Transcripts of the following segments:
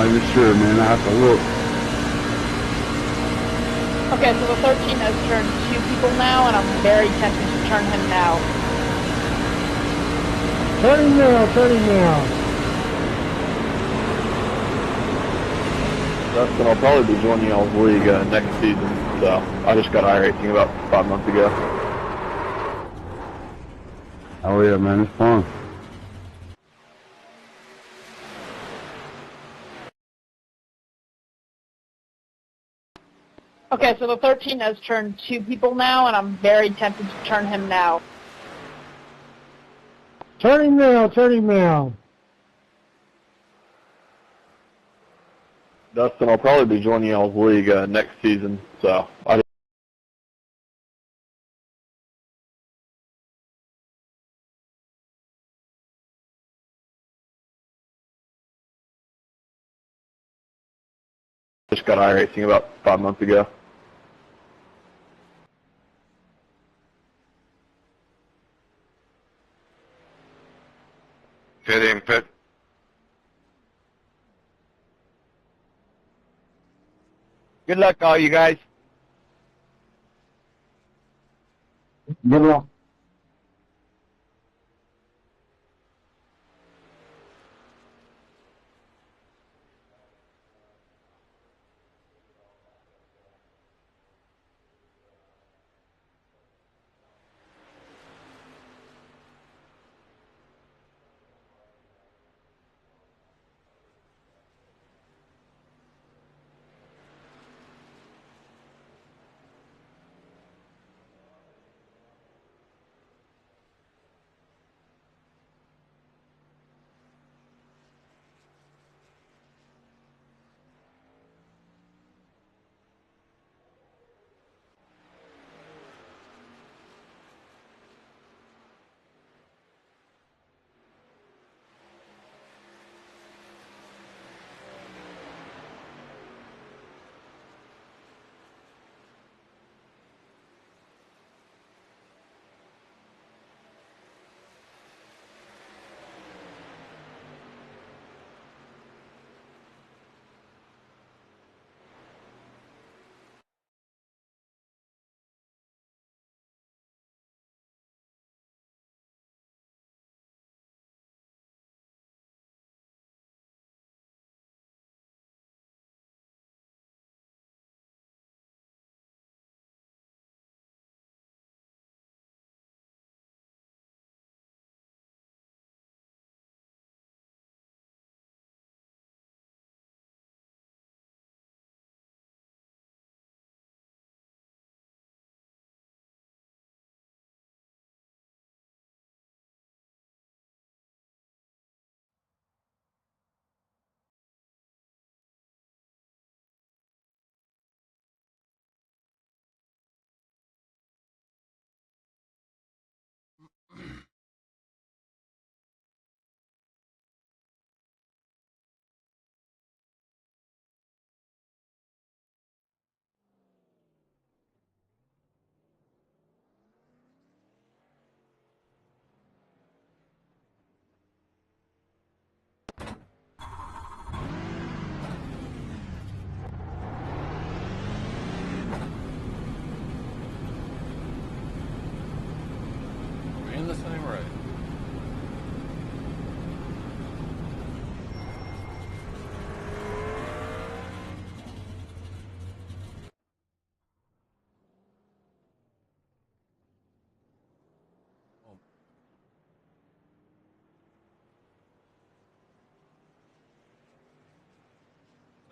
not even sure, man. I have to look. Okay, so the 13 has turned 2 people now, and I'm very tempted to turn him now. Turn him now, turn him now. Dustin, I'll probably be joining y'all's league next season, so I just got iRacing about 5 months ago. Oh yeah, man, it's fun. Okay, so the 13 has turned 2 people now, and I'm very tempted to turn him now. Turn him now, turn him now. Dustin, I'll probably be joining y'all's league next season, so I just got iRacing about 5 months ago. Pit in, pit. Good luck, all you guys. Good luck. We're in the same race.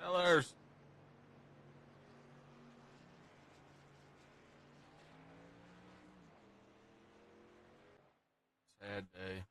Sellers. Sad day.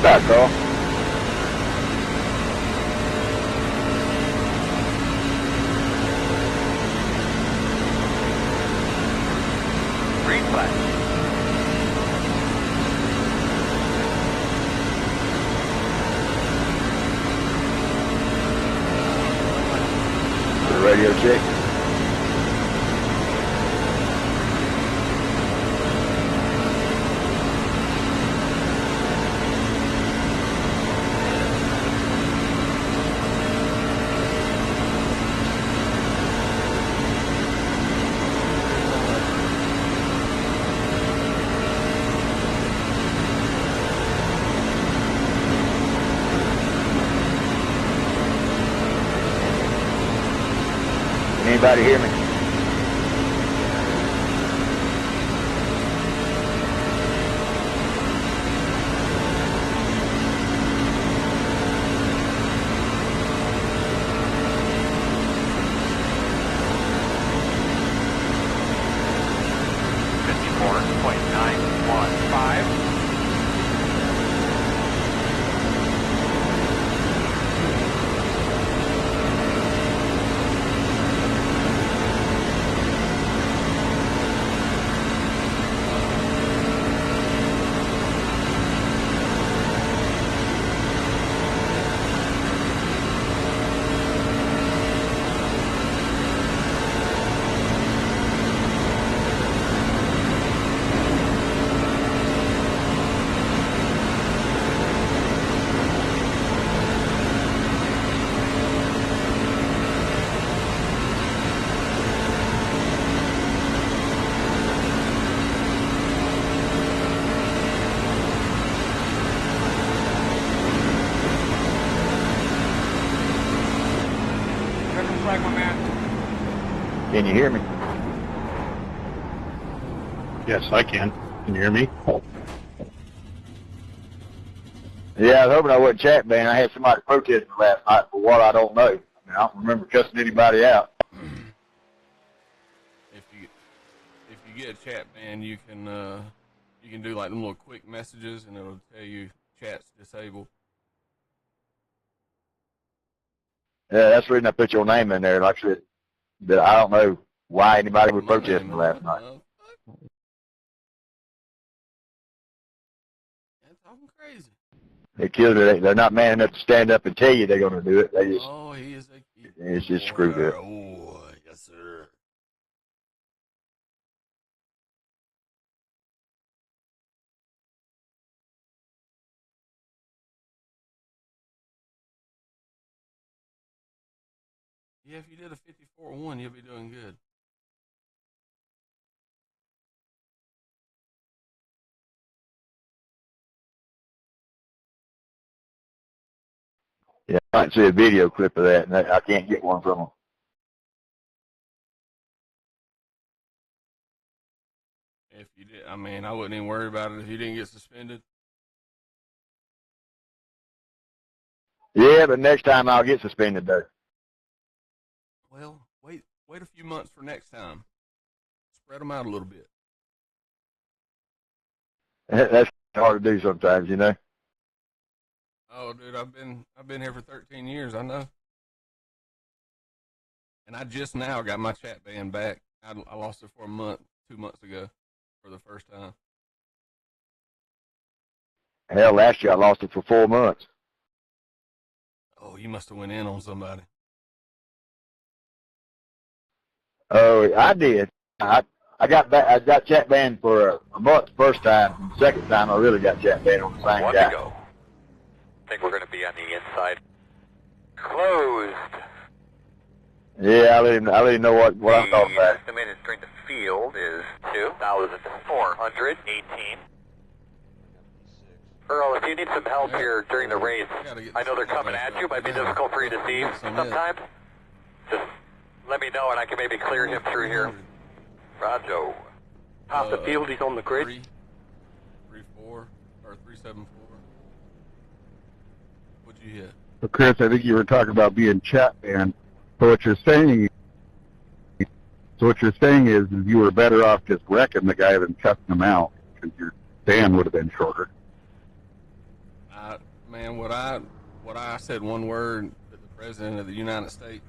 Stop, Carl. Green flag. Radio check. Anybody hear me? Can you hear me? Yes, I can. Can you hear me? Yeah, I was hoping I wasn't chat banned. I had somebody protesting last night for what I don't know. I mean, I don't remember cussing anybody out. If you get a chat ban, you can do like them little quick messages, and it'll tell you chat's disabled. Yeah, that's the reason I put your name in there. Like I said, that I don't know why anybody was protesting last night. That's talking crazy. They killed it. They're not man enough to stand up and tell you they're going to do it. They just, Oh, he is a it's just screwed up. Oh, yes, sir. Yeah, if you did a 54-1, you'll be doing good. Yeah, I might see a video clip of that, and I can't get one from them. If you did, I mean, I wouldn't even worry about it if you didn't get suspended. Yeah, but next time I'll get suspended, though. Well, wait a few months for next time. Spread them out a little bit. That's hard to do sometimes, you know. Oh, dude, I've been here for 13 years. I know. And I just now got my chat ban back. I lost it for a month, 2 months ago, for the first time. Hell, last year I lost it for 4 months. Oh, you must have went in on somebody. Oh, I did. I got back. I got chat banned for a month the first time. The second time I really got chat banned on the same One guy. to go. I think we're going to be on the inside. Closed. Yeah, I let him know what I'm talking The about. estimated strength of field is 2,418. Earl, if you need some help here during the race, I know they're coming at you. Might be difficult for you to see sometimes. Just let me know and I can maybe clear him through here. Roger. Top the field, he's on the grid. 334 or 374. What'd you hit? So Chris, I think you were talking about being chat banned. So what you're saying is you were better off just wrecking the guy than cutting him out because your ban would have been shorter. Man, what I said one word that the President of the United States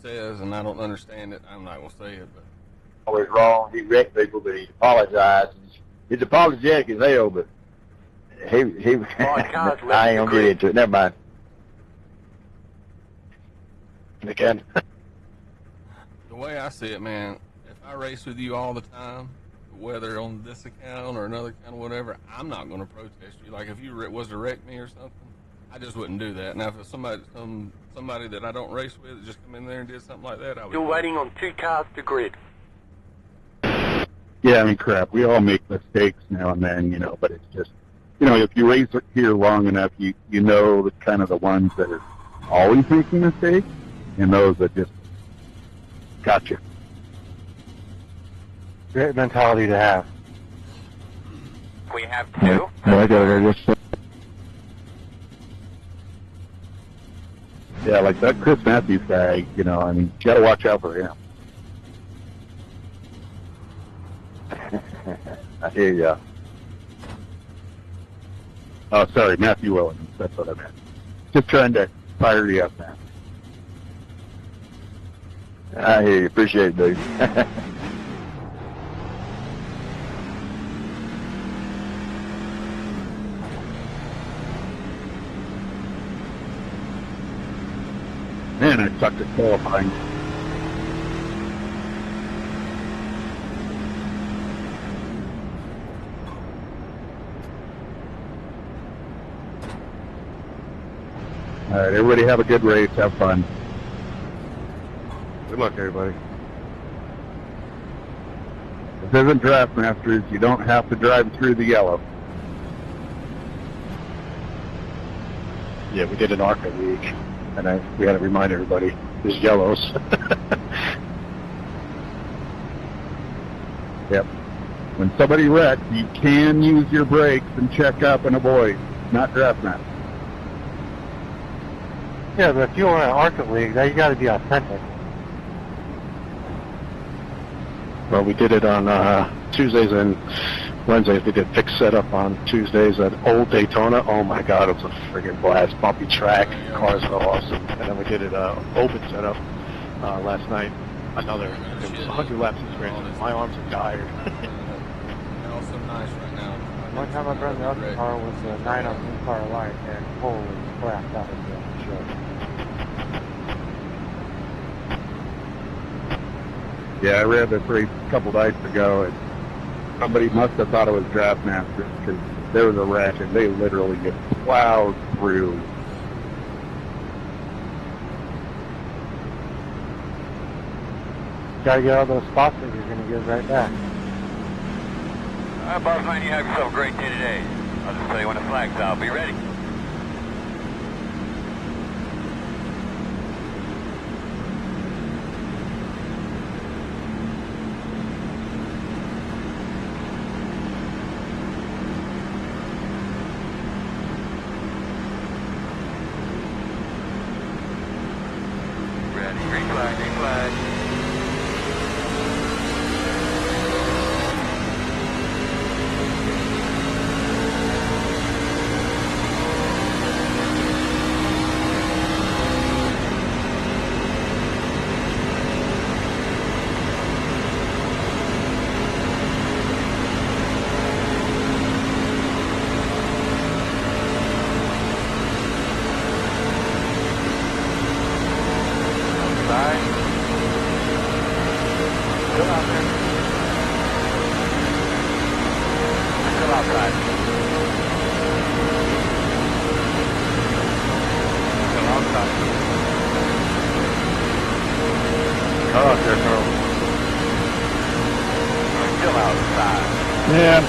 says, and I don't understand it. I'm not going to say it, but Always wrong. He wrecked people, but he apologized. He's apologetic as hell, but he I ain't gonna get into it. Never mind. Again. the way I see it, man, if I race with you all the time, whether on this account or another account or whatever, I'm not going to protest you. Like if you was to wreck me or something, I just wouldn't do that. Now if somebody that I don't race with just come in there and did something like that, I would. You're waiting on 2 cars to grid. Yeah, I mean, crap. We all make mistakes now and then, but it's just, if you race here long enough, you know the kind of the ones that are always making mistakes and those that just gotcha. Great mentality to have. We have 2. Well, I gotta just. Yeah, like that Chris Matthews guy, you gotta watch out for him. I hear ya. Oh, sorry, Matthew Williams. That's what I meant. Just trying to fire you up, man. I hear you. Appreciate it, dude. Man, I sucked at qualifying. All right, everybody have a good race. Have fun. Good luck, everybody. This isn't Draft Masters. You don't have to drive through the yellow. Yeah, we did an ARCA league, and we had to remind everybody there's yellows. Yep. When somebody wrecks, you can use your brakes and check up and avoid. Not Draft Masters. Yeah, but if you want an ARCA league, now you got to be authentic. Well, we did it on Tuesdays and Wednesdays. We did fixed setup on Tuesdays at Old Daytona. Oh my God, it was a friggin' blast. Bumpy track, cars were awesome. And then we did it open setup last night. It was 100 laps of sprint. My arms are tired. They're all so nice right now. One time I brought the other car was a 9 on 2 car light, and holy crap, that was a show. Yeah, I ran this race a couple nights ago, and somebody must have thought it was Draft Masters because there was a wreck, and they literally get plowed through. Gotta get all those spots that you're gonna give right back. Boss man, you have yourself a great day today. I'll just tell you when the flag's out. Be ready. Ready. Green flag, green flag. Outside. Still out there. Still outside. Still outside. Car out there, Carl. Still outside. Yeah.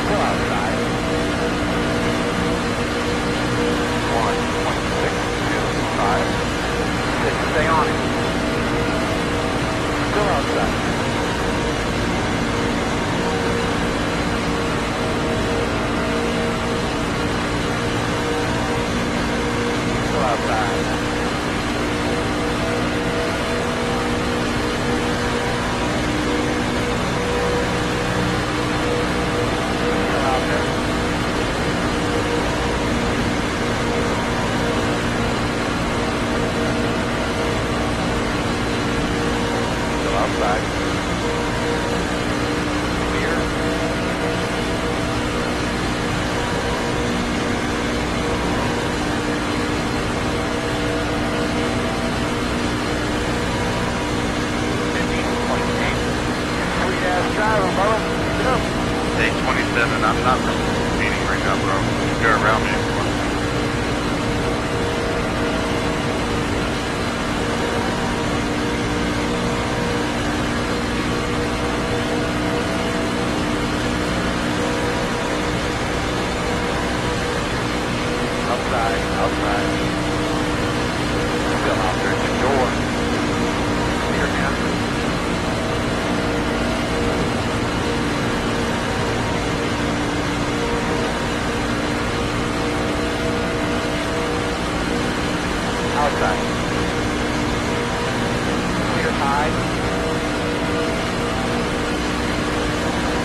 Still outside. 1.625. Stay on it. Still outside. Still outside. outside, outside. Still out there at the door. Clear, man. Outside. Clear high.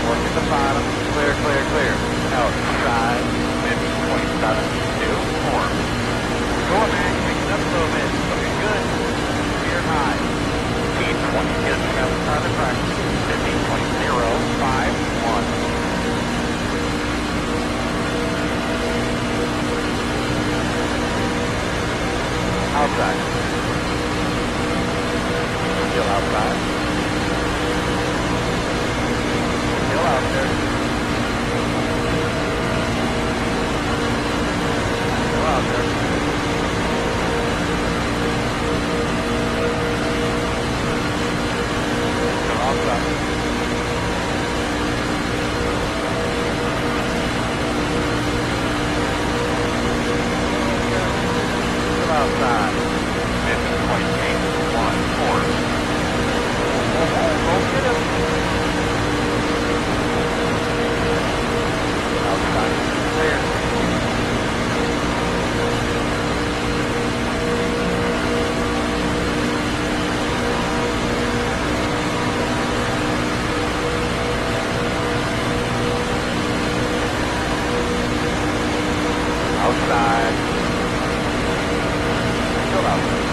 Work at the bottom. Clear, clear, clear. Outside. 27.2. Form. Go on, man. Pick it up a little bit. Looking good. Clear high. 15.20. Get it out of the practice. 15.051. Outside. Still outside. Still out there. Still out there. Still outside. Still outside. 50.814. Go get him. Outside. Clear. Outside. Still outside.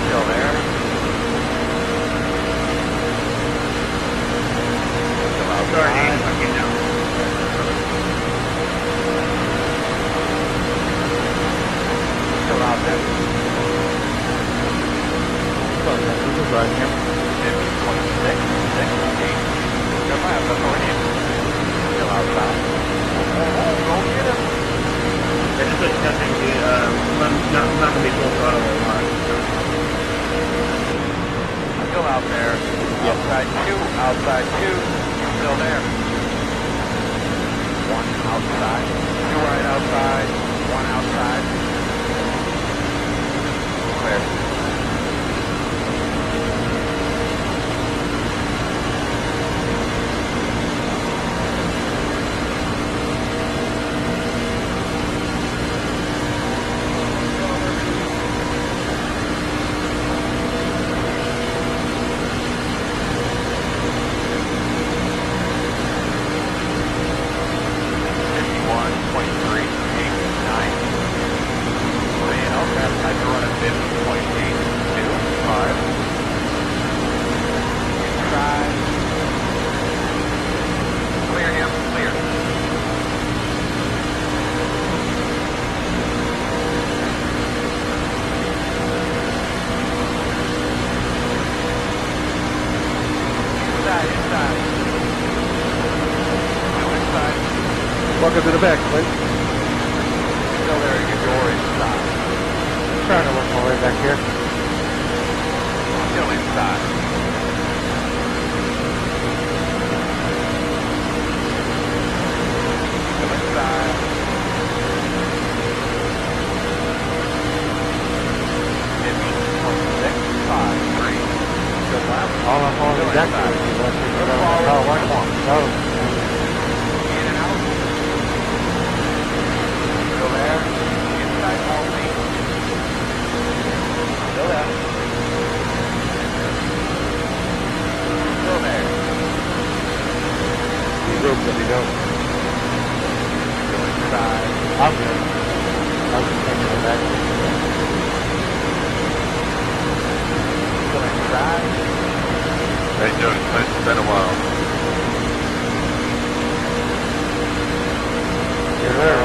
Still there. Still outside. Still out there. This is right here. 50.668. Still out there. Still outside. Go get him. I just put nothing to, not going to be full throttle or not. Still out there. Outside 2, outside 2. Still there. 1 outside. 2 right outside. 1 outside. Clear. Welcome to the back, Clint. Still there at your door inside. Trying to work my way back here. Still inside. Still inside. Good lap. All I'm on is that guy. Oh, one more. Oh. In and out. Still there. Inside only. Still there. Still there. You go, buddy, go. Still inside. I'm good. I'm just taking it back. Still inside. How you doing, Clint? It's been a while. You're there.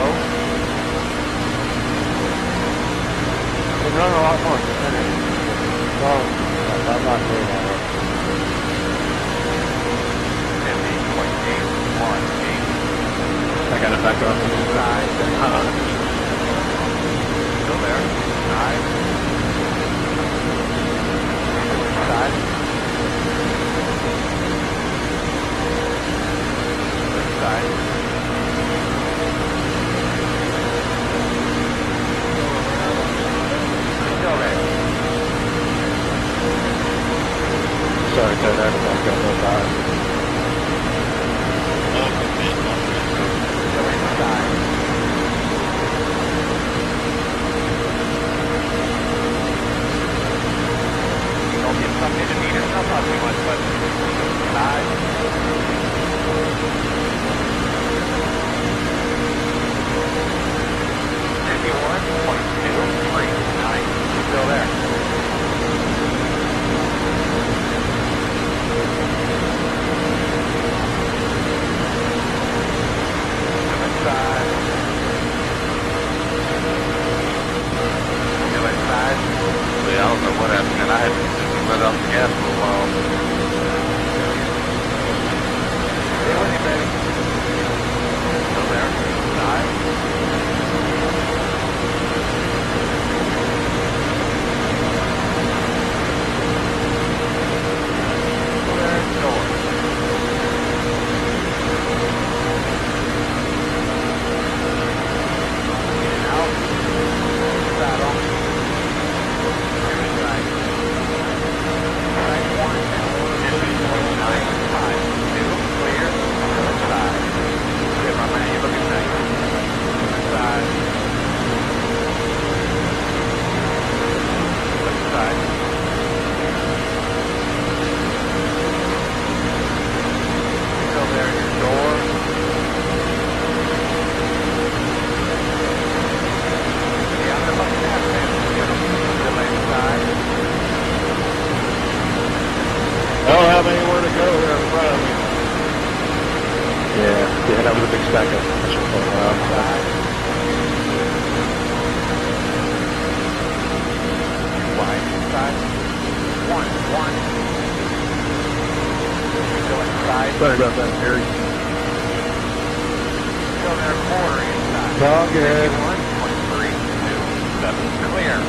We run a lot more than that. So, I'm not doing that. 50.818. I got it back on. Inside. Still there. Inside. Still inside. Inside. I guess I should pull it outside. Wide inside. One. Go inside. Sorry about that, Harry. Go there, quarter inside. All good. 1.327. Clear.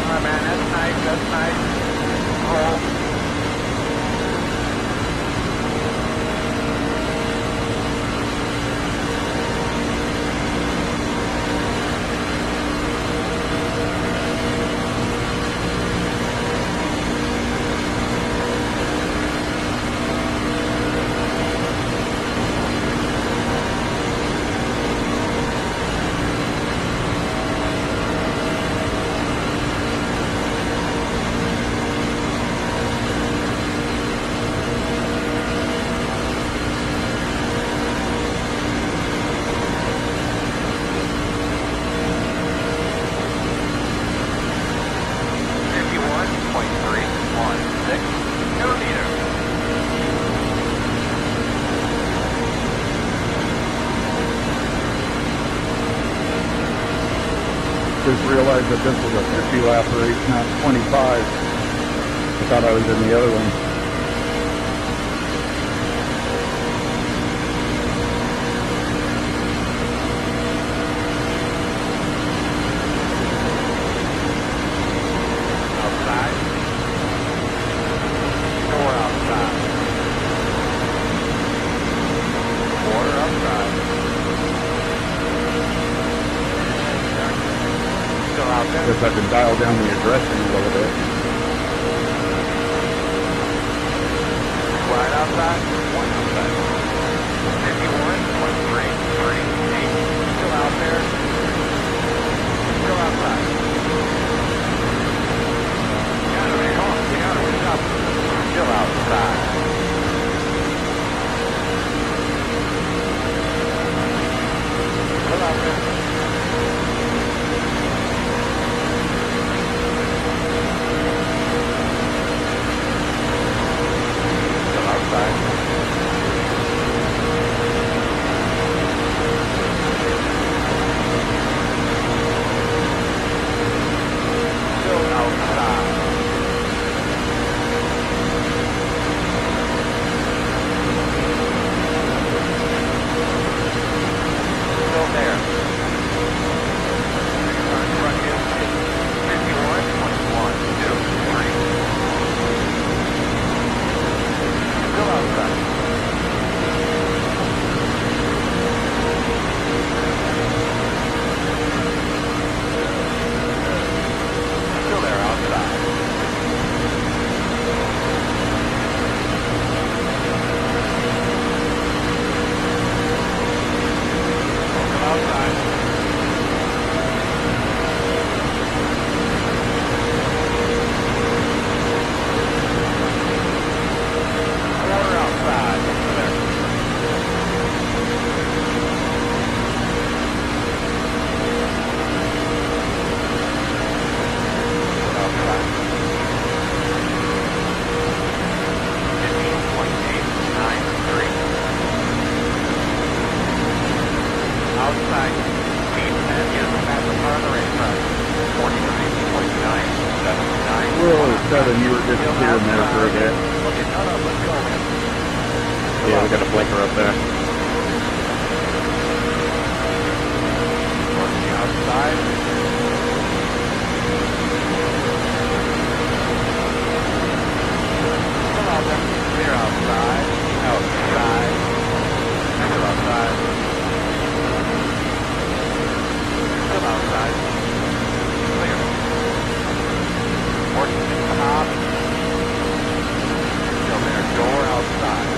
Alright, man, that's nice. Roll. Just realized that this was a 50-lap race, not 25. I thought I was in the other one. Outside. Door outside. Quarter outside. Still out there. Guess I can dial down the aggression a little bit. Wide outside. One outside. 51.338. Still out there. Still outside. Got it, man. Come on. We got it. What's up? Still outside. Still out there. Still outside. Still outside. Still there. Front is 51, 1, 2, 3. Still outside. Still there, outside. Still outside. Quarter outside. Still there. Outside. 15.893. Outside. Speed 10 is the fastest car on the racetrack. 49.979. Whoa, 7, you were disappearing there for a bit. Okay, no, let's go, man. Yeah, we got a blinker up there. Working outside. Still out there. Clear outside. Outside. Still outside. Still outside. Clear. Working at the top. Still there. Door outside.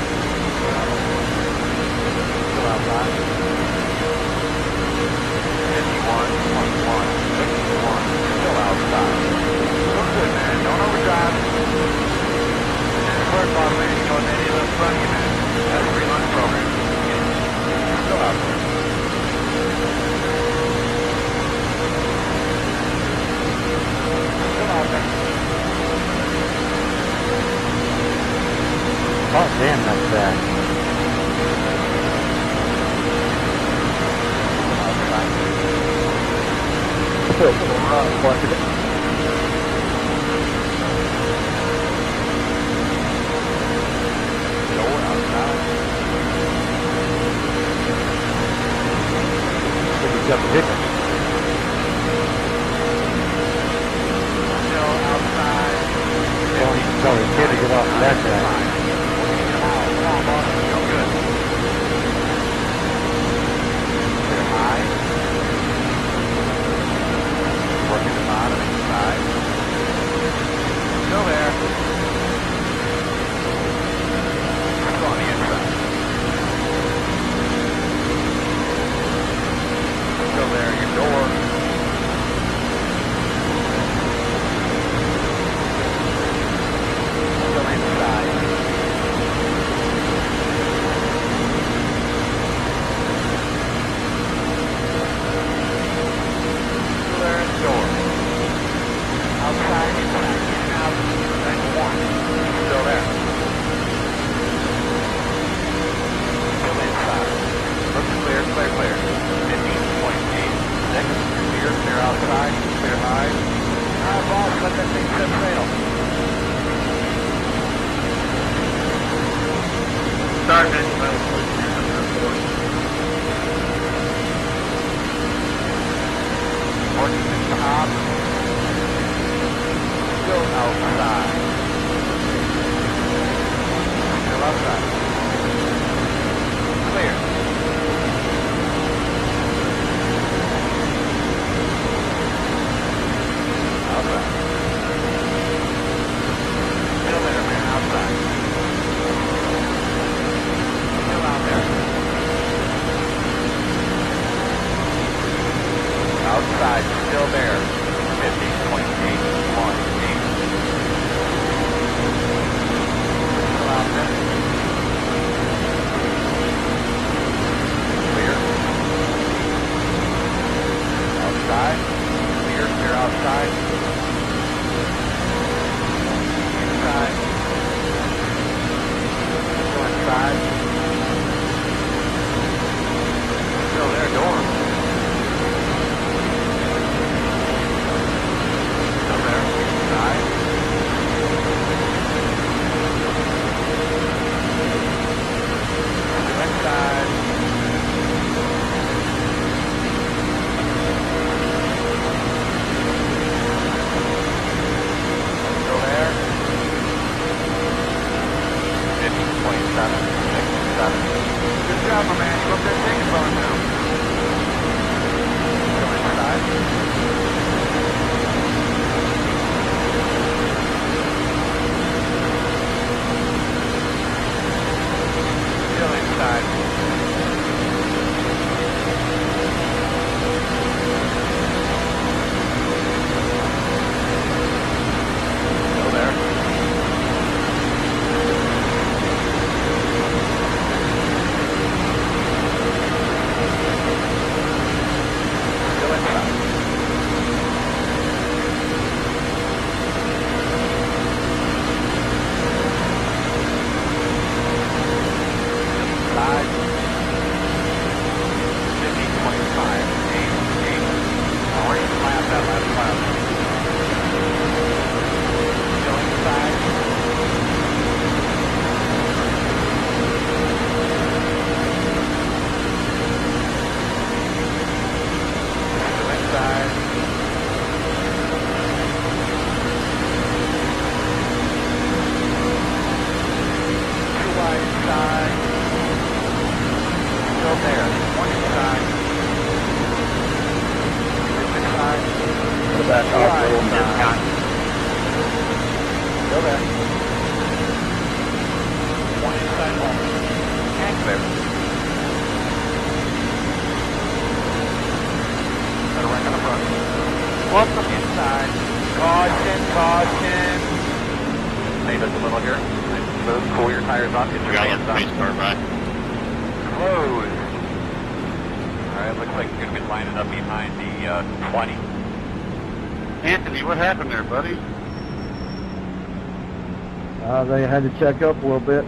They had to check up a little bit.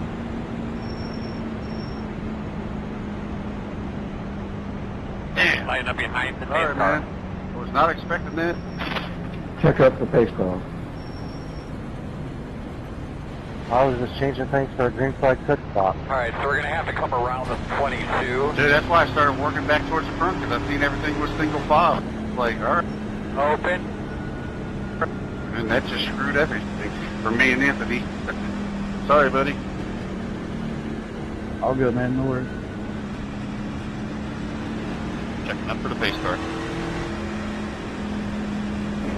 Lining up behind the Sorry, car. man. was not expecting that. Check up the pace car. I was just changing things for a green flag pit stop. Alright, so we're going to have to come around the 22. Dude, that's why I started working back towards the front, because I seen everything was single file. Like, alright. Open. And that just screwed everything for me and Anthony. Sorry, buddy. All good, man. No worries. Checking up for the pace car.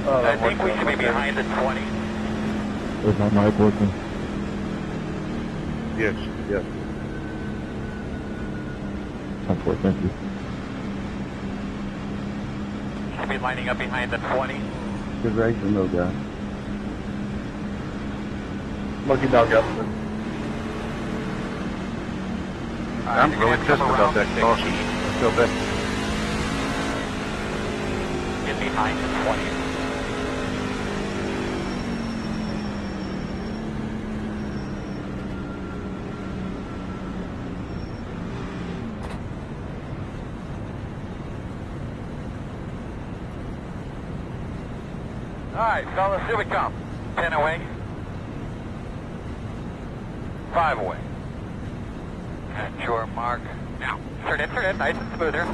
I think we should be behind the 20. Where's my mic working? Yes, yes. Time for it, thank you. Should be lining up behind the 20. Good racing, though, guys. Monkey dog up. I'm really pissed about that caution. I feel bad. Get behind the 20. Alright, fellas, here we come. 10 away. 5 away. And your mark. Now, turn in, nice and smooth here.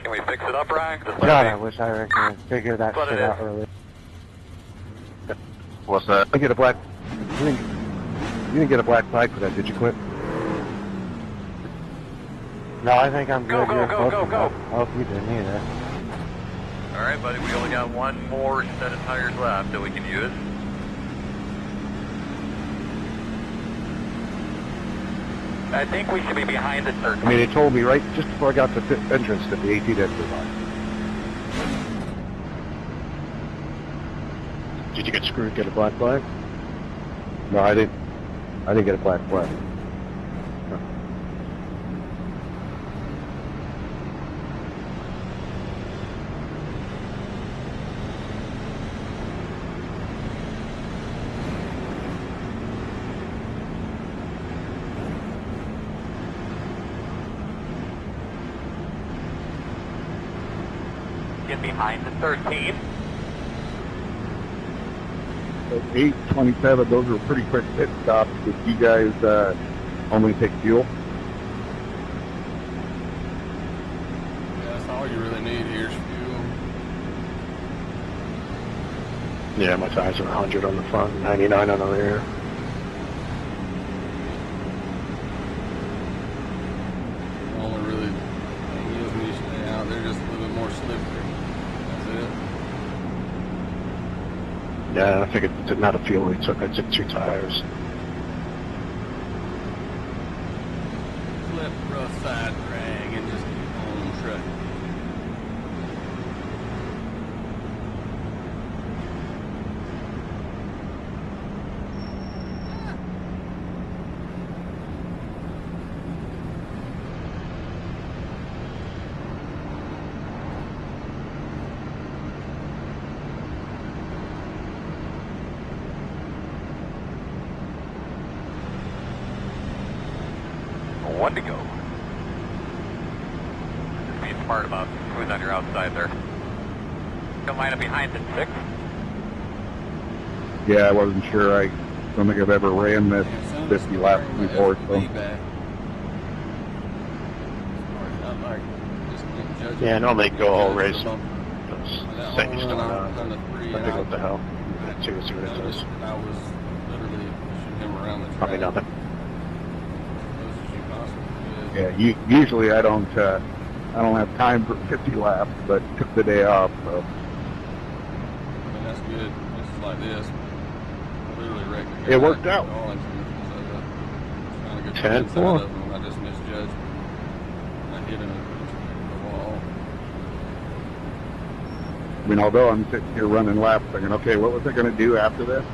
Can we fix it up, Ryan? God, I wish I could figure that shit out earlier. What's that? I get a black. You didn't get a black flag for that, did you, Clint? No, I think I'm good. Go. I hope you didn't either. Alright, buddy, we only got one more set of tires left that we can use. I think we should be behind the 13. I mean, they told me right just before I got to the entrance that the 18 had been on. Did you get screwed, get a black flag? No, I didn't. I didn't get a black flag. Get behind the 13. 8:27, those were pretty quick pit stops. Did you guys only take fuel? Yeah, that's all you really need here is fuel. Yeah, my tires are 100 on the front, 99 on the rear. Only really thing is when you stay out, they're just a little bit more slippery. That's it. Yeah, I figured it's not a fuel we took. I took 2 tires. Flip rough side drag and just keep on trucking. One to go. Be smart about who's on your outside there. Come line up behind the 6. Yeah, I wasn't sure. I don't think I've ever ran this 50 laps before, so. Yeah, normally go all race. That Second whole still run, on. kind of I 3 think out. what the hell. See what it Noticed is. that I was literally pushing him around the track. Probably nothing. As close as you possibly could. Yeah, usually I don't have time for 50 laps, but took the day off, so. I mean, that's good. This is like this. I literally wrecked the It worked out. Darlington, so, trying to get 10-4. inside of him, and I just misjudged. I hit him and pushed him into the wall. I mean, although I'm sitting here running laps thinking, okay, what was I going to do after this?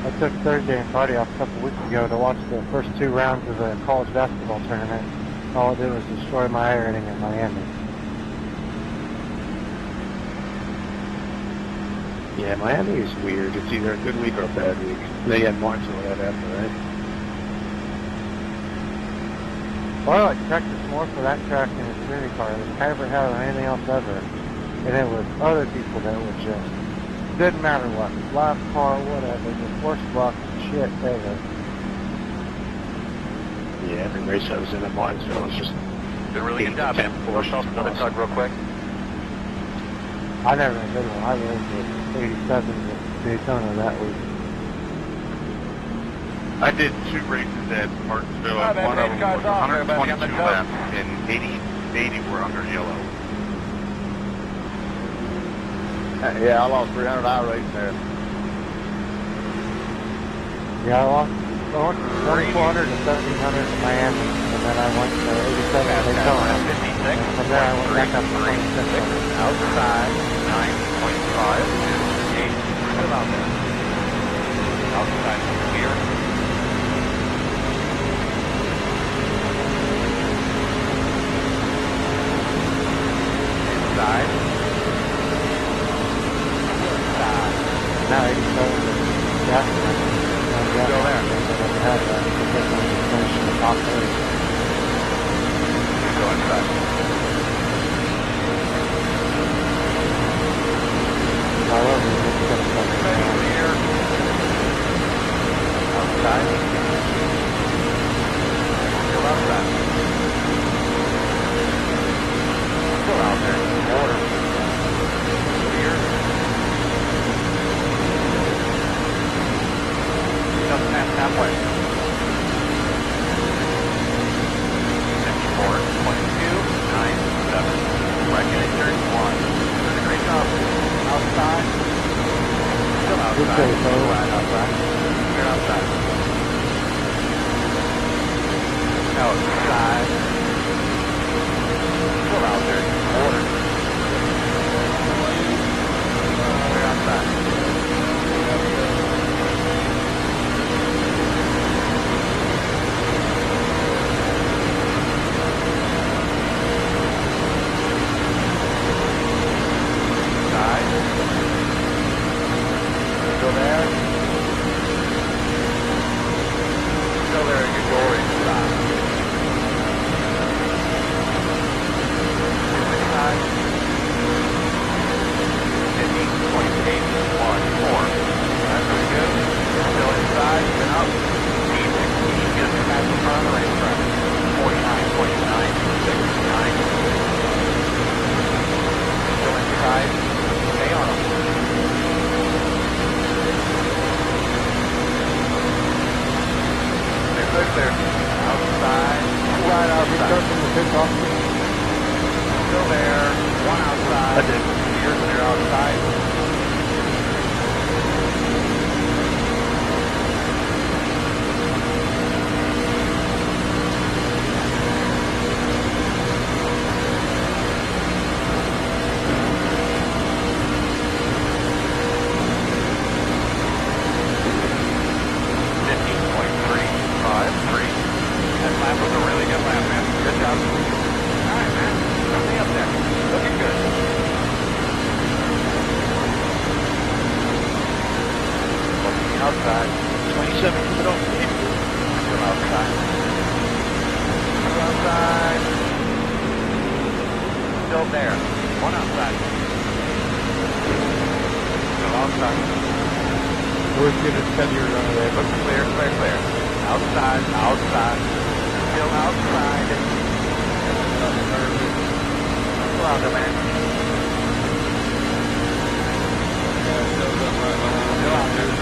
I took Thursday and Friday off a couple weeks ago to watch the first 2 rounds of the college basketball tournament. All it did was destroy my ironing in Miami. Yeah, Miami is weird. It's either a good week or a bad week. They had Martinsville right after, right? Well, I like practice more for that track than a community car than I ever had or anything else ever. And it was other people that would just, didn't matter what, live car, whatever, just worst luck shit ever. Yeah, every race I was in at Martinsville was just... Did a really good job, man. Push off another tug real quick. I never did one. I rode with 87 at Daytona that week. I did 2 races at Martinsville. Right, One of them was off, 122 laps, and 80 were under yellow. Yeah, I lost 300 hour race there. Yeah, I went from 2400 to 1700 to Miami, and then I went to 87 at Daytona. And from there I went back up to 2600. Outside, 9.5 to 8. Still out there. Outside here. Inside. Now 87 yeah. Still there. Had that because I was finishing the top 30. Go inside. I love it. It's good stuff. Clear. Outside. Still outside. Still out there. Water. Clear. Just past halfway. 54.297. Bracket at turn 1. Doing a great job. Outside. Still outside. Still right outside. Clear outside. Outside. Still out there. Water. Clear outside. Still there. Still there at your door inside. Inside. 50.814. That's pretty good. Still inside. Been up. E16 just past the front of the racetrack. 49.969. Still inside. Stay on them. Clear. Outside. Right out. Restart from the pit off. Still there. One outside. I did. You're clear outside. That lap was a really good lap, man. Good job. All right, man. Something up there. Looking good. Looking outside. 27 to the door. Still outside. Still outside. Still there. One outside. Still outside. We're going to send your runaway. Looks clear, clear, clear. Outside, outside. Still outside. Still out there, man. Still out there.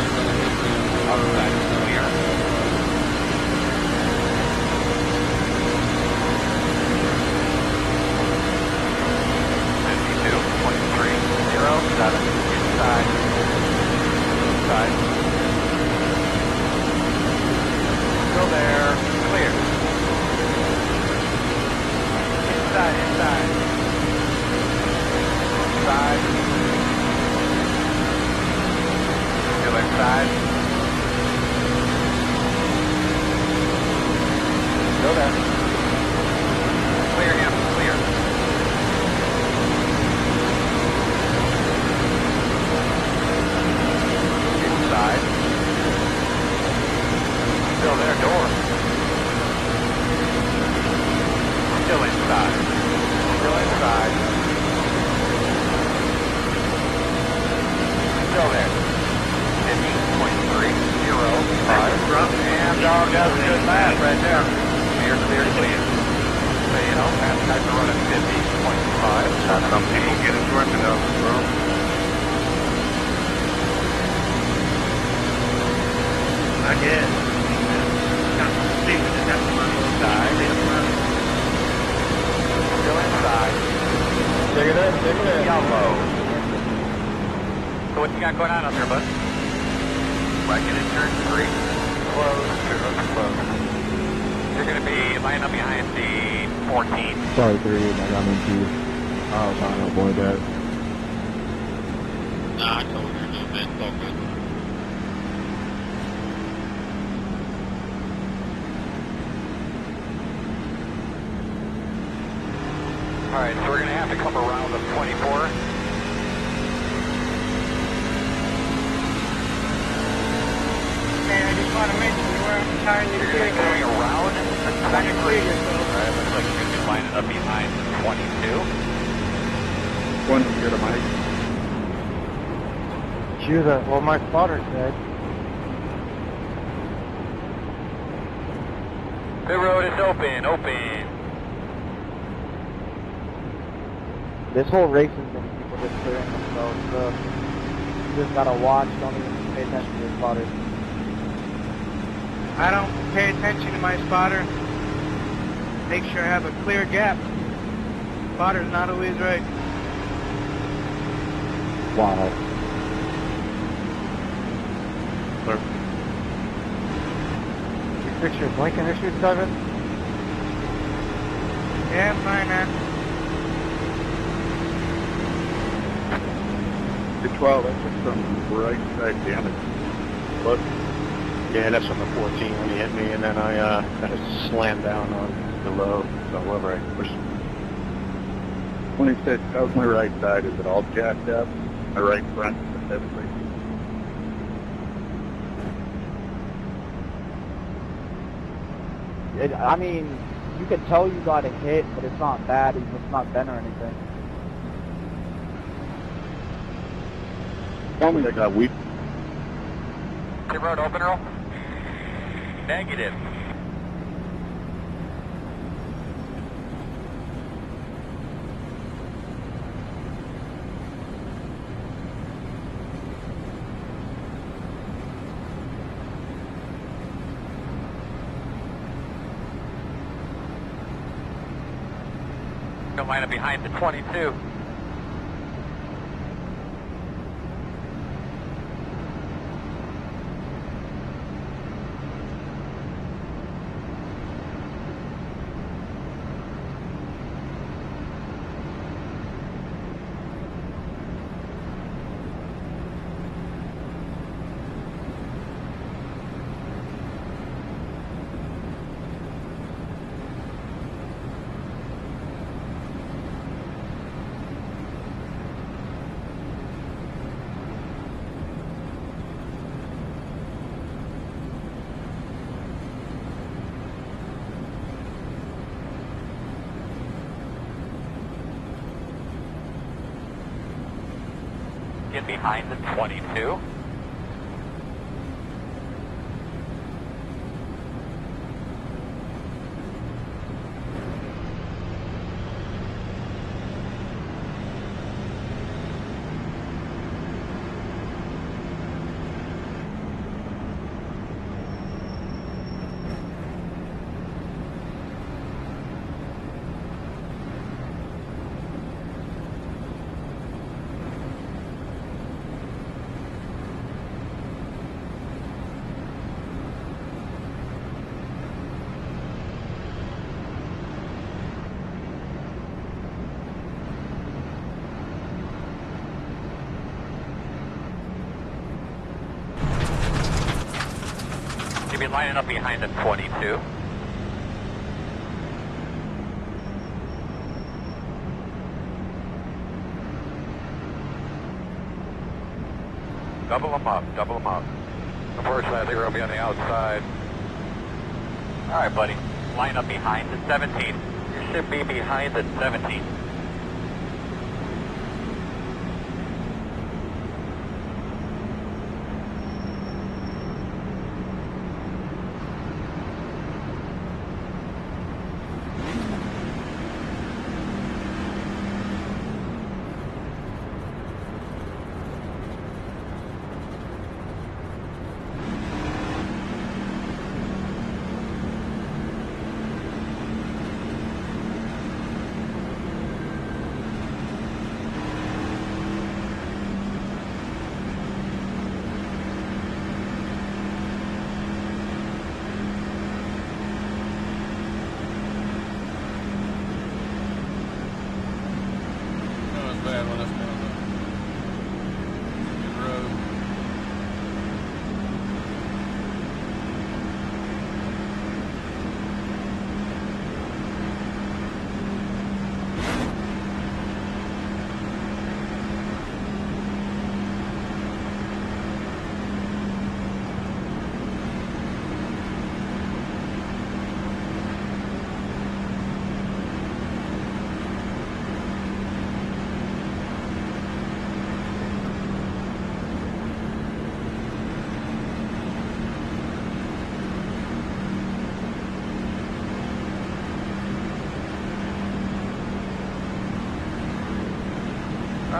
Outside, clear. Inside. Inside. Still there. Clear. Inside, inside. what you got going on out there, bud? Bracket in turn 3. Close, close. You're going to be lining up behind the 14. Sorry, 3, I got into. I was trying to avoid that. Nah, I told her no, man. It's all good. Alright, so we're going to have to come around the 24. And I just want to mention where I'm trying to You're going to be going around the 23. Alright, looks like you're going to be lining up behind the 22. One here to Mike. Shoot, well, my spotter said. The road is open, open. This whole race has been people just clearing themselves, so you just gotta watch, don't even pay attention to your spotter. I don't pay attention to my spotter. Make sure I have a clear gap. Spotter's not always right. Wow. You fix your blinking issue, Devin? Yeah, fine, man. The 12, that's just some right side damage. Look. Yeah, that's on the 14 when he hit me, and then I kind of slammed down on the low, so whoever I pushed. When he said, how's my right side? Is it all jacked up? My right front, specifically. I mean, you can tell you got a hit, but it's not bad, it's just not bent or anything. Tell me I got weak. The road open, Earl? Negative. Gonna line up behind the 22. Get behind the 22. You'll be lining up behind the 22. Double them up, double them up. Unfortunately, I think we're going to be on the outside. All right, buddy. Line up behind the 17. You should be behind the 17.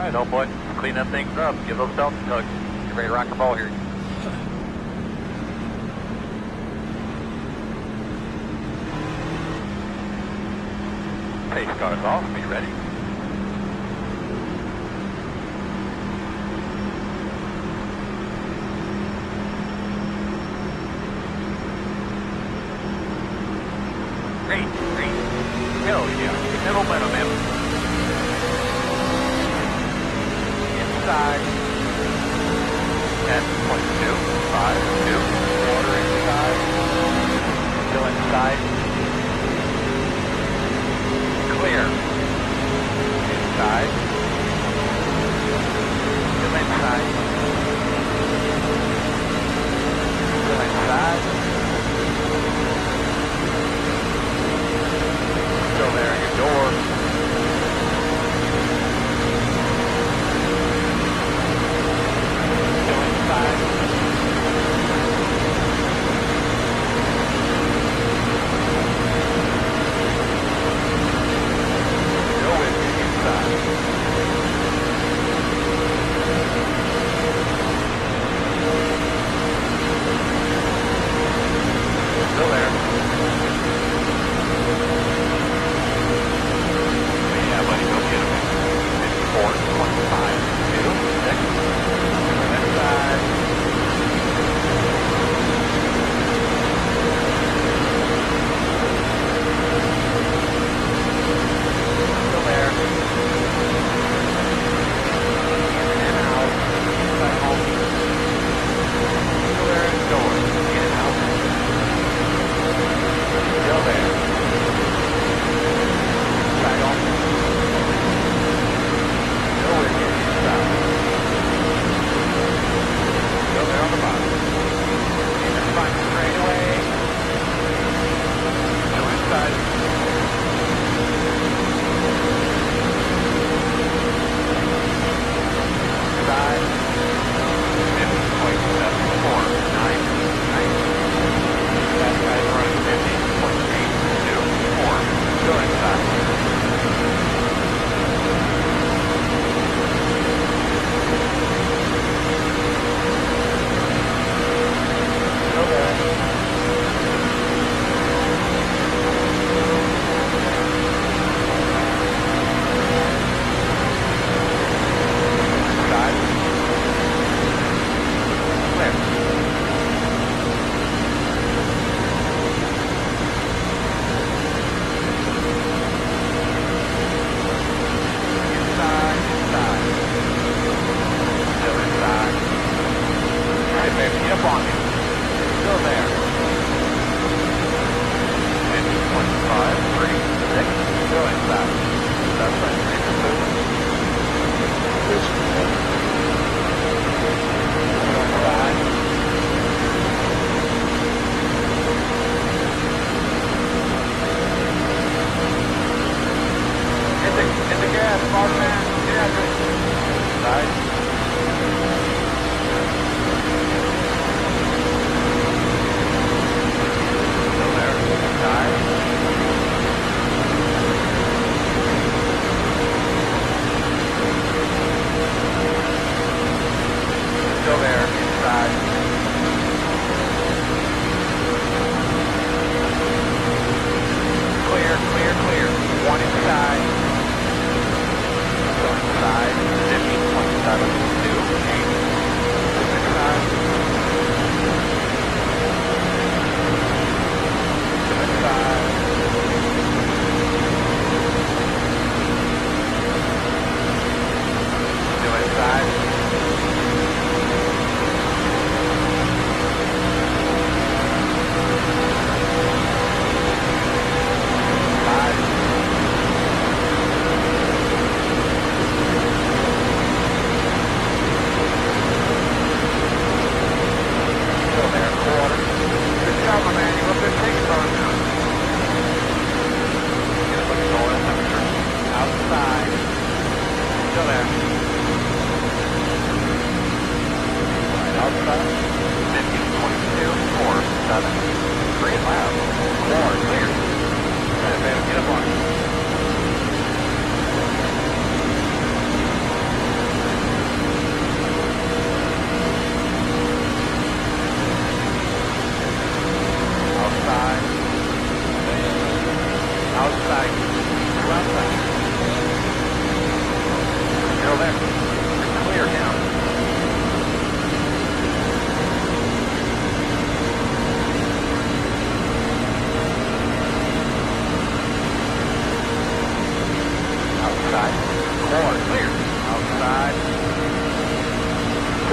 Alright, old boy. Clean them things up. Give those belts a tug. Get ready to rock and roll here. Pace cars off. Be ready. Great, great. Hell yeah. Get that momentum in. Inside. 10.2. 5, 2. Water inside. Still inside. Clear. Inside. Still inside. Still inside. Still there at your door. Still inside. Still with you inside.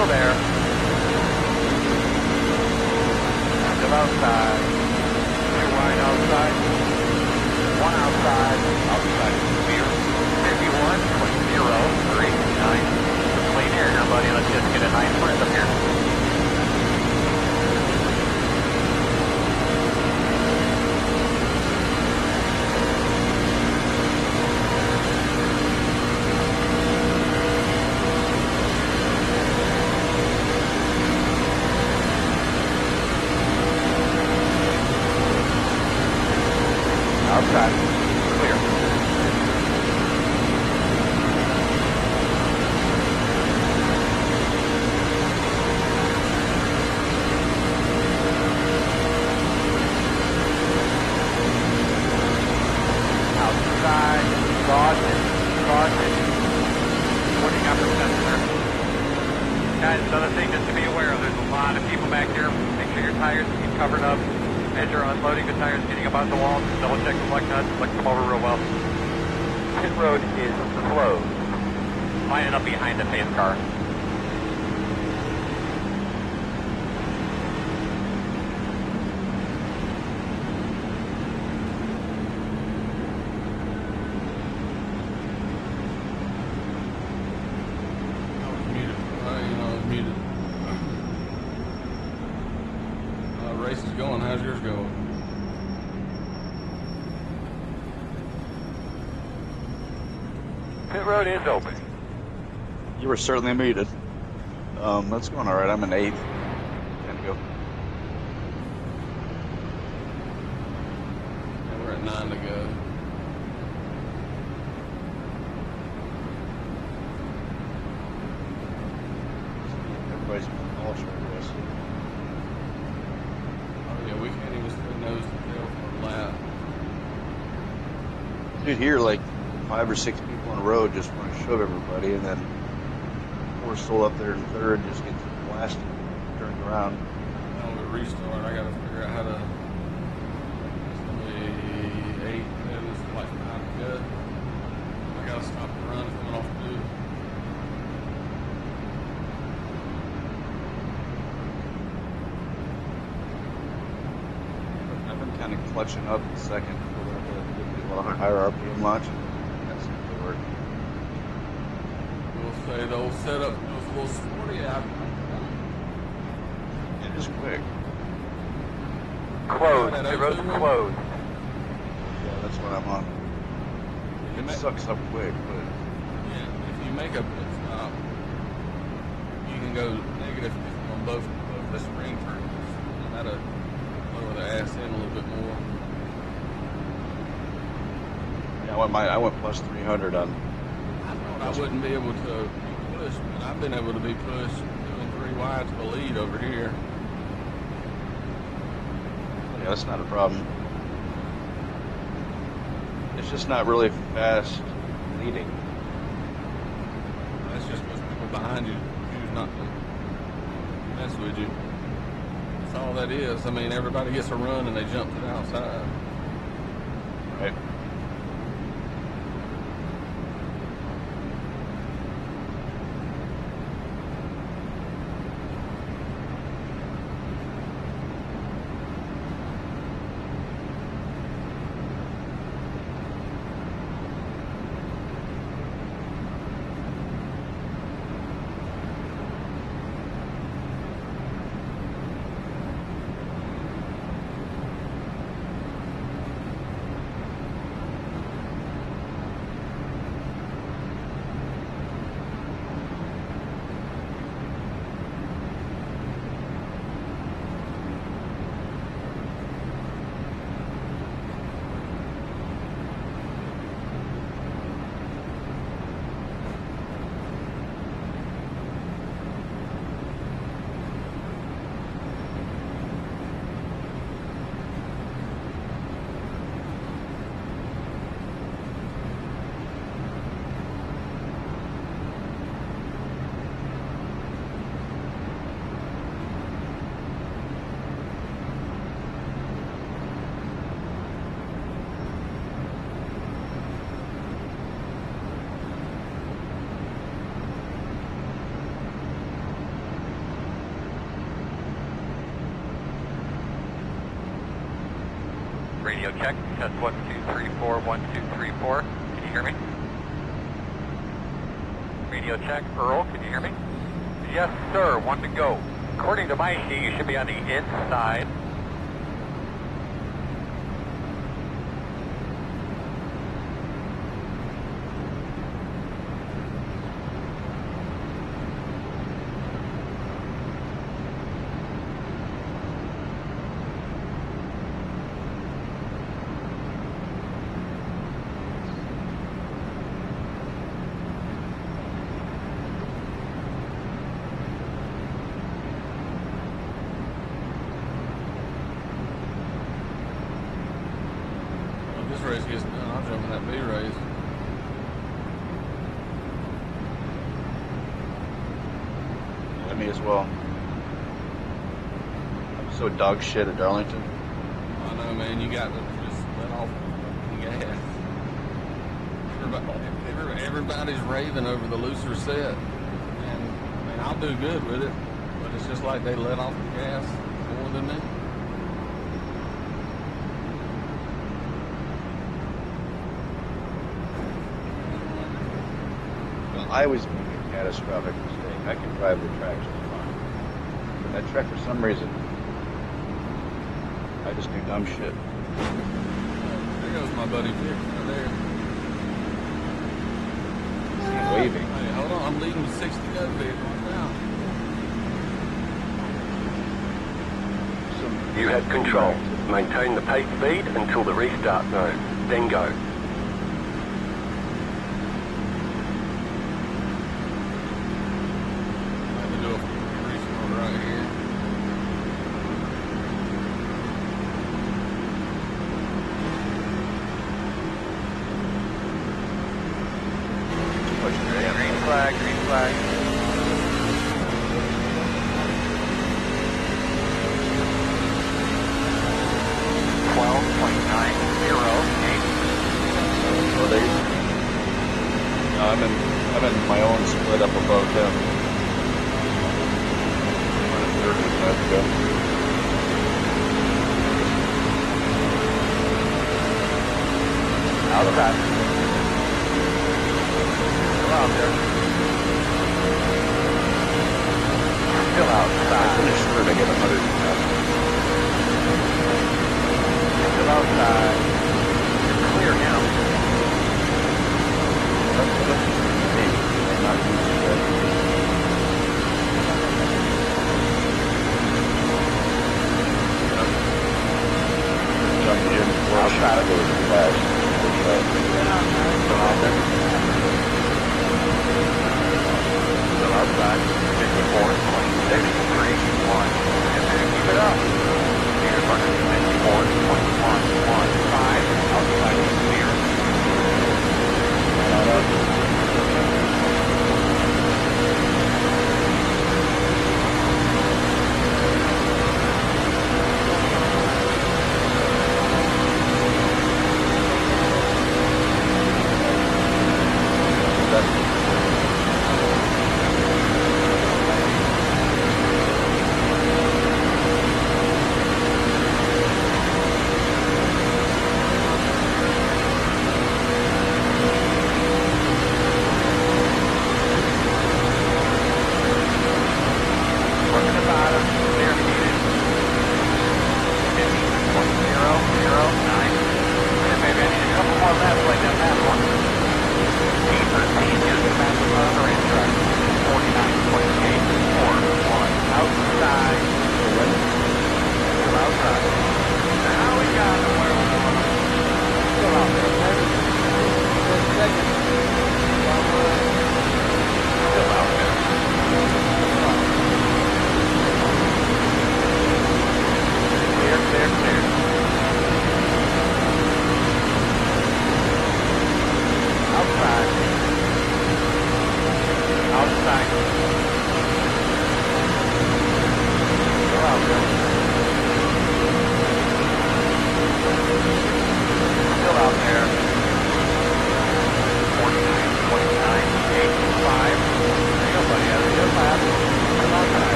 still there. Still outside. 2 wide outside. 1 outside. Outside clear. 51.039. Clean air here, buddy. Let's just get a nice breath up here. Outside. Clear. Outside. Caution. Warning upper sensor. Guys, another thing just to be aware of, there's a lot of people back here. Make sure your tires keep covered up. As you're unloading the tires, getting about the wall, double check the lug nuts, look them over real well. Pit road is closed. Lining up behind the pace car. Muted. Race is going. How's yours going? Pit road is open. You were certainly muted. That's going all right. I'm in 8th. 10 to go. And we're at 9 to go. Everybody's all short of this. Yeah, we can't even stay nose to tail for a lap. Dude, here, like 5 or 6 people on the road just want to shove everybody, and then we're still up there in 3rd, just get blasted, turned around. Now we restart. I gotta figure out how to. It's only 8, and it's like 9 to go. I gotta stop the run coming off the dude. I've been kind of clutching up in second for a little bit, a little higher RPM launch. That seems to work. We'll say the old setup goes a little sporty out. It is quick. Closed. The road's closed. Yeah, that's what I'm on. It sucks up quick, but Yeah, if you make a pit stop, you can go negative 50 on both the spring turns, and that'll lower the ass in a little bit more. yeah, I went plus 300 on. I thought I wouldn't be able to push, but I've been able to be pushed 2 and 3 wide to the lead over here. Yeah, that's not a problem. It's just not really fast leading. That's just because people behind you choose not to mess with you. That's all that is. I mean, everybody gets a run and they jump to the outside. Right. Radio check. Test 1, 2, 3, 4, 1, 2, 3, 4. Can you hear me? Radio check. Earl, can you hear me? Yes, sir. 1 to go. According to my sheet, you should be on the inside. This race gets done, I'll jump in that B race. Yeah, me as well. I'm so dog shit at Darlington. I know, man, you got to just let off the gas. Everybody's raving over the looser set. And, I mean, I'll do good with it, but it's just like they let off the gas more than me. I always make a catastrophic mistake. I can drive the track just fine. But that track, for some reason, I just do dumb shit. There goes my buddy Vic right there. He's waving. Hey, hold on, I'm leading with 60 to go, Vic. Watch out. You have control. Maintain the pace speed until the restart zone. Then go. Green flag. 12.90. I'm in my own split up above him. I'm in third with that. Outside. Still out there. Still outside. I finished third, I get 100. Still outside. Clear him. Not jumping in before I shot it, there was a flash. Still out there. Still outside. 54, 26, 3, 1. And then keep it up. Meter marker 54.115. Outside is clear.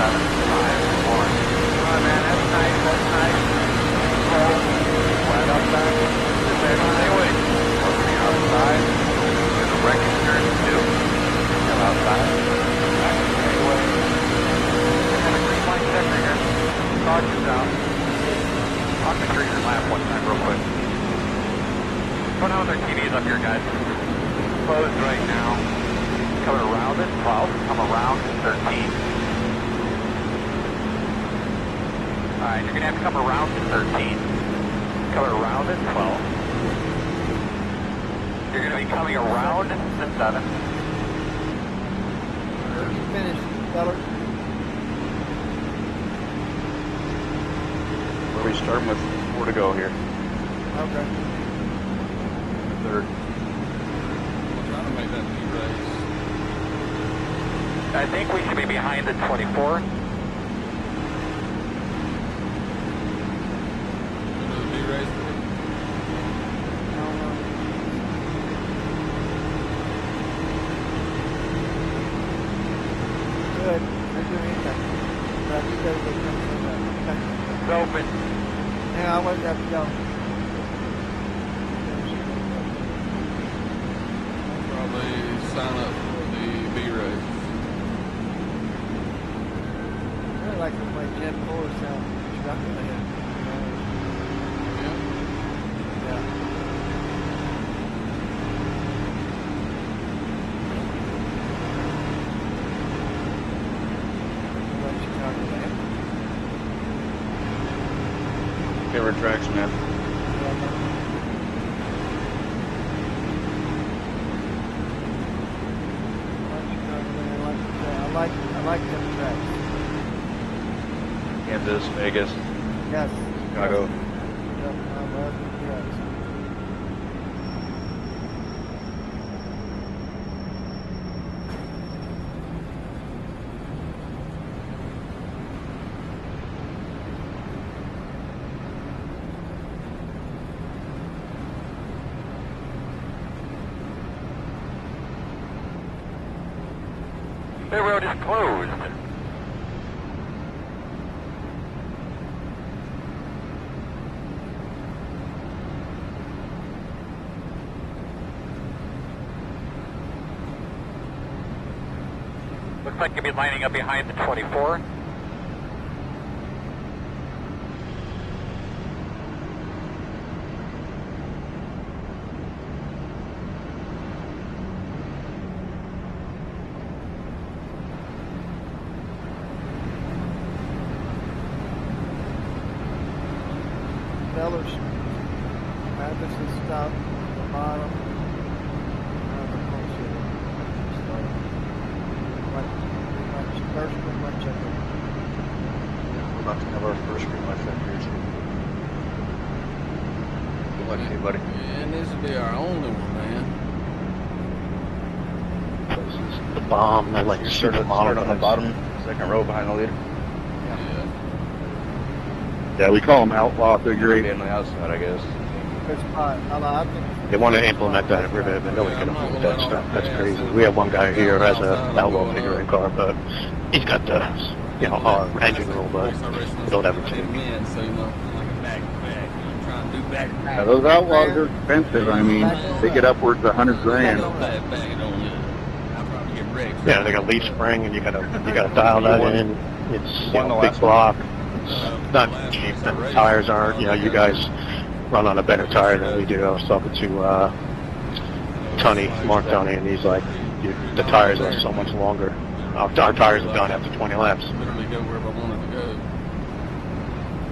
Alright, man, that's nice, that's nice. Roll. Flat outside. Stay away. Working outside. There's a wrecking turn too. Come outside. Stay away. And a green light checker here. Caution's out. Talk to trigger lap one time real quick. Go down with our TVs up here, guys. Closed right now. Coming around at 12. Come around at 13. Alright, you're going to have to come around to 13. Coming around at 12. You're going to be coming around to 7. Finish, Feller. Where are we starting with 4 to go here? Okay. Third. We're trying to make that new race. I think we should be behind the 24. Good. They're doing anything. But I think they're going to come from that. It's open. Yeah, I wasn't have to go. Probably sign up for the B race. I like to play Jet 4 sound. Truck in the head. Yeah. Yeah. Favorite tracks, man. I like them tracks. Kansas, Vegas, Yes. Chicago. Yep, I love them tracks. The road is closed. Looks like you'll be lining up behind the 24. Fellers, Mathis is stopped at the bottom. First green light checker. We're about to have our first green light check here, too. Good luck to you, buddy. And this will be our only one, man. The bomb, I like to Start on the bottom, second row behind the leader. Yeah, we call them outlaw figure eight. On the outside, I guess. Good spot. I think They want to implement that in Rivet, but nobody can afford that stuff. That's crazy. We have one guy here who has an outlaw figure eight car, but he's got the, our engine roll, but don't ever change. Yeah, those outlaws are expensive. I mean, they get upwards of $100 grand. Yeah, they got leaf spring, and you gotta dial that in. It's big block. It's not cheap. The tires aren't. You guys run on a better tire than we do. I was talking to Mark Tunney, and he's like, the tires are so much longer. Our tires are done after 20 laps. Literally go wherever I wanted to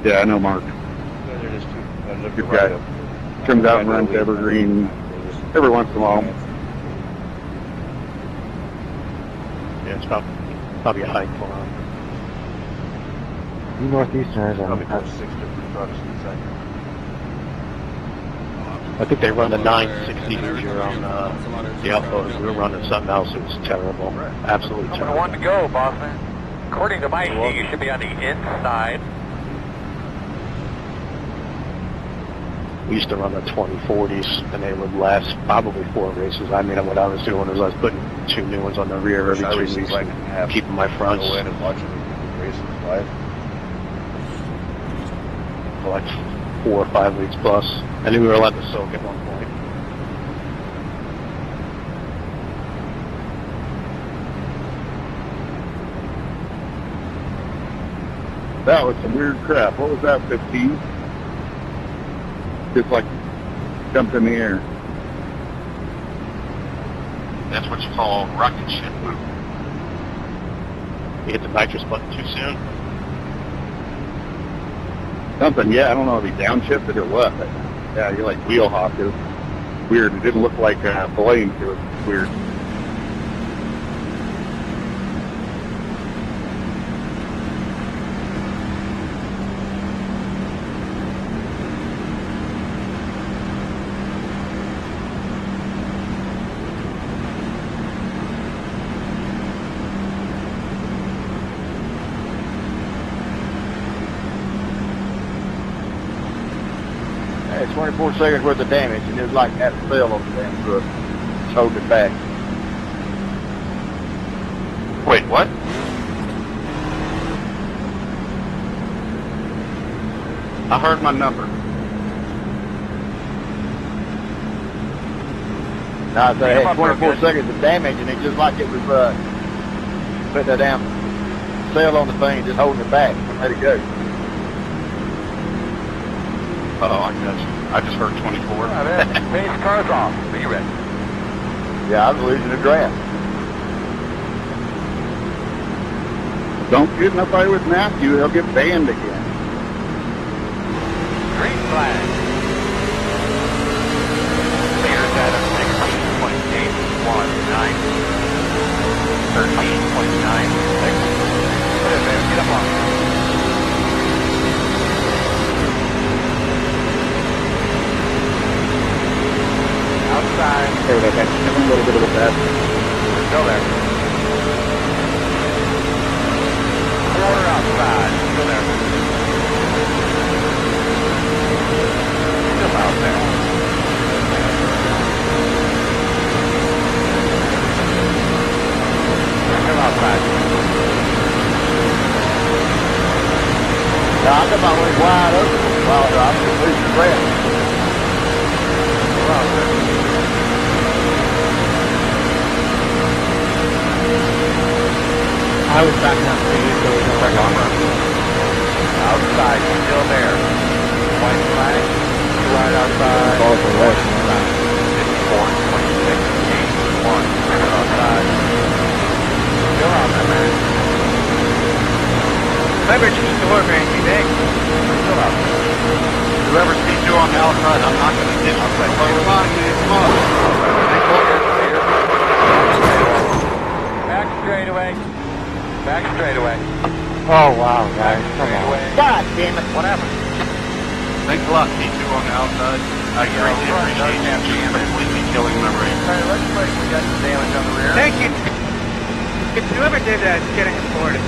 go. Yeah, I know Mark. Good guy. Comes out and runs Evergreen every once in a while. Yeah, it's probably a hike for him. You Northeasterners Probably are 6 different trucks in a second. I think they run the 960 here on the outboard. We were running something else. It was terrible. Absolutely I'm terrible. one to go, boss man. According to my sheet, you should be on the inside. We used to run the 2040s, and they would last probably 4 races. I mean, what I was doing was I was putting 2 new ones on the rear every 2 weeks, and keeping my fronts racing's life. For like 4 or 5 weeks plus. I think we were allowed to soak at one point. That was some weird crap. What was that, 15? Just like jumped in the air. That's what you call rocket ship move. You hit the nitrous button too soon. Something, yeah, I don't know if he downshifted or what, but yeah, you're like wheel hopped. It was weird. It didn't look like a plane. It was weird. Hey, 24 seconds worth of damage, and it was like that fell on the damn truck. Just hold it back. Wait, what? I heard my number. Now I say, hey, 24 seconds of damage, and it just like it was put that damn sail on the thing, just holding it back, and let it go. Oh, I got you. I just heard 24. Base car's off. Be ready. Yeah, I was losing a draft. Don't get nobody with Matthew. He'll get banned again. Green flag. Clear data 16.819. 13.96. Put it there. Get up on it. Outside. There we go, guys. Give him a little bit of a bad. Go there. Quarter outside. Go there. Still out there. Still outside. Now, I got my wings wide open while I'm just losing breath. Still out there. I was backing up for you, so we don't Check on her. Outside, still there. White flag. Right outside. Call for West. 54, 26, 81. Still outside. Still out there, man. Remember, just door, man. You think? Still out there. Whoever sees you on the outside, I'm not going to hit you. Come on, come on. Back straight away. Back straight away. Oh, wow, guys. Come on. God damn it. What happened? Thanks a lot, T2 on the outside. I greatly appreciate you just completely killing my race. Alright, let's play some got some damage on the rear. Thank you. If whoever did that is getting reported.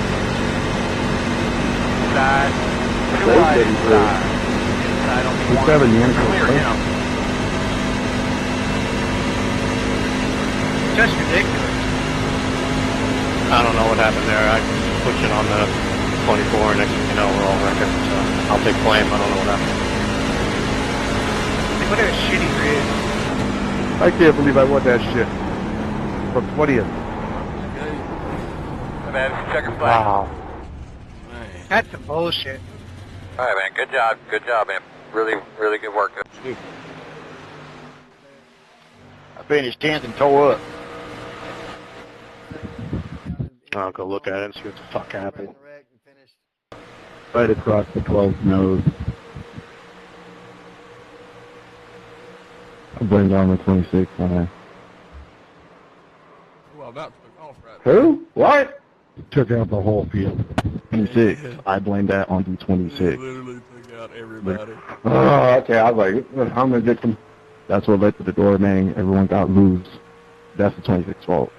Inside. Too wide inside. Inside on the one. Clear him. Just ridiculous. I don't know what happened there. I pushed it on the 24, and next thing you know, we're all wrecking. So I'll take blame. I don't know what happened. Like, what a shitty grid. I can't believe I won that shit. From 20th. Hey, man, checker flag. Wow. That's some bullshit. Alright, man, good job. Good job, man. Really, really good work. I finished 10th and tore up. I'll go look at it and see what the fuck happened. Right across the 12's nose. I blamed on the 26 on it. Well, about to off right Who? What? Took out the whole field. 26. I blamed that on the 26. literally took out everybody. Oh, okay. I was like, I'm a victim. That's what led to the door, man. Everyone got loose. That's the 26's fault.